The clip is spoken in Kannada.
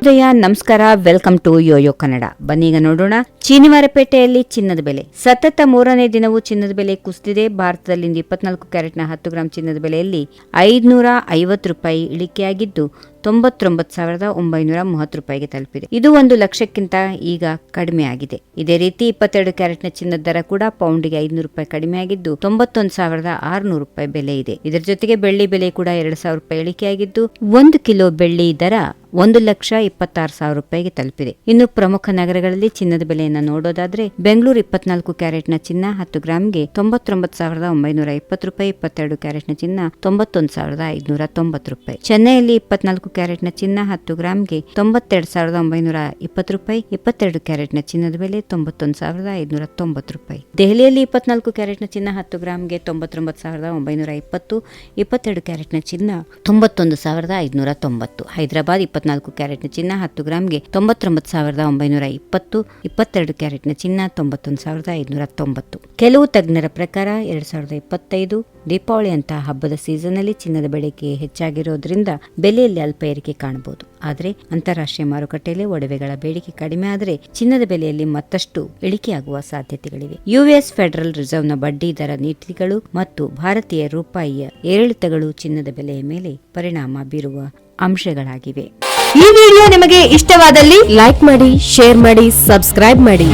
ಶುಭೋದಯ, ನಮಸ್ಕಾರ, ವೆಲ್ಕಮ್ ಟು ಯೋಯೋ ಕನ್ನಡ. ಬನ್ನೀಗ ನೋಡೋಣ ಶನಿವಾರಪೇಟೆಯಲ್ಲಿ ಚಿನ್ನದ ಬೆಲೆ. ಸತತ 3ನೇ ದಿನವೂ ಚಿನ್ನದ ಬೆಲೆ ಕುಸಿದಿದೆ. ಭಾರತದಲ್ಲಿ 24 ಕ್ಯಾರೆಟ್ನ 10 ಗ್ರಾಂ ಚಿನ್ನದ ಬೆಲೆಯಲ್ಲಿ ₹550 ಇಳಿಕೆಯಾಗಿದ್ದು 99,930 ತಲುಪಿದೆ. ಇದು 1 ಲಕ್ಷಕ್ಕಿಂತ ಈಗ ಕಡಿಮೆ ಆಗಿದೆ. ಇದೇ ರೀತಿ 22 ಕ್ಯಾರೆಟ್ನ ಚಿನ್ನದ ದರ ಕೂಡ ಪೌಂಡ್ಗೆ ₹500 ಕಡಿಮೆಯಾಗಿದ್ದು 91,600 ಬೆಲೆ ಇದೆ. ಇದರ ಜೊತೆಗೆ ಬೆಳ್ಳಿ ಬೆಲೆ ಕೂಡ ₹2,000 ಇಳಿಕೆಯಾಗಿದ್ದು 1 ಕಿಲೋ ಬೆಳ್ಳಿ ದರ ₹1,26,000 ತಲುಪಿದೆ. ಇನ್ನು ಪ್ರಮುಖ ನಗರಗಳಲ್ಲಿ ಚಿನ್ನದ ಬೆಲೆಯನ್ನು ನೋಡೋದಾದ್ರೆ ಬೆಂಗಳೂರು 24 ಕ್ಯಾರೆಟ್ನ ಚಿನ್ನ 10 ಗ್ರಾಂಗೆ ₹99,920, 22 ಕ್ಯಾರೆಟ್ನ ಚಿನ್ನ ₹91,590. ಚೆನ್ನೈಯಲ್ಲಿ 24 ಕ್ಯಾರೆಟ್ನ ಚಿನ್ನ 10 ಗ್ರಾಂಗೆ ₹92,920, 22 ಕ್ಯಾರೆಟ್ನ ಚಿನ್ನದ ಬೆಲೆ ₹91,590. ದೆಹಲಿಯಲ್ಲಿ 24 ಕ್ಯಾರೆಟ್ನ ಚಿನ್ನ 10 ಗ್ರಾಂಗೆ $99,920, 22 ಕ್ಯಾರೆಟ್ನ ಚಿನ್ನ $91,590. ಹೈದರಾಬಾದ್ 24 ಕ್ಯಾರೆಟ್ನ ಚಿನ್ನ 10 ಗ್ರಾಂಗೆ $99,920, 22 ಕ್ಯಾರೆಟ್ನ ಚಿನ್ನ $91,590. ಕೆಲವು ತಜ್ಞರ ಪ್ರಕಾರ 2025 ದೀಪಾವಳಿ ಅಂತ ಹಬ್ಬದ ಸೀಸನ್ ಅಲ್ಲಿ ಚಿನ್ನದ ಬೆಳೆಗೆ ಹೆಚ್ಚಾಗಿರೋದ್ರಿಂದ ಬೆಲೆಯಲ್ಲಿ ಅಲ್ಪ ಏರಿಕೆ ಕಾಣಬಹುದು. ಆದರೆ ಅಂತಾರಾಷ್ಟ್ರೀಯ ಮಾರುಕಟ್ಟೆಯಲ್ಲಿ ಒಡವೆಗಳ ಬೇಡಿಕೆ ಕಡಿಮೆ ಆದರೆ ಚಿನ್ನದ ಬೆಲೆಯಲ್ಲಿ ಮತ್ತಷ್ಟು ಇಳಿಕೆಯಾಗುವ ಸಾಧ್ಯತೆಗಳಿವೆ. ಯುಎಸ್ ಫೆಡರಲ್ ರಿಸರ್ವ್ನ ಬಡ್ಡಿ ದರ ನೀತಿಗಳು ಮತ್ತು ಭಾರತೀಯ ರೂಪಾಯಿಯ ಏರಿಳಿತಗಳು ಚಿನ್ನದ ಬೆಲೆಯ ಮೇಲೆ ಪರಿಣಾಮ ಬೀರುವ ಅಂಶಗಳಾಗಿವೆ. ಈ ವಿಡಿಯೋ ನಿಮಗೆ ಇಷ್ಟವಾದಲ್ಲಿ ಲೈಕ್ ಮಾಡಿ, ಶೇರ್ ಮಾಡಿ, ಸಬ್ಸ್ಕ್ರೈಬ್ ಮಾಡಿ.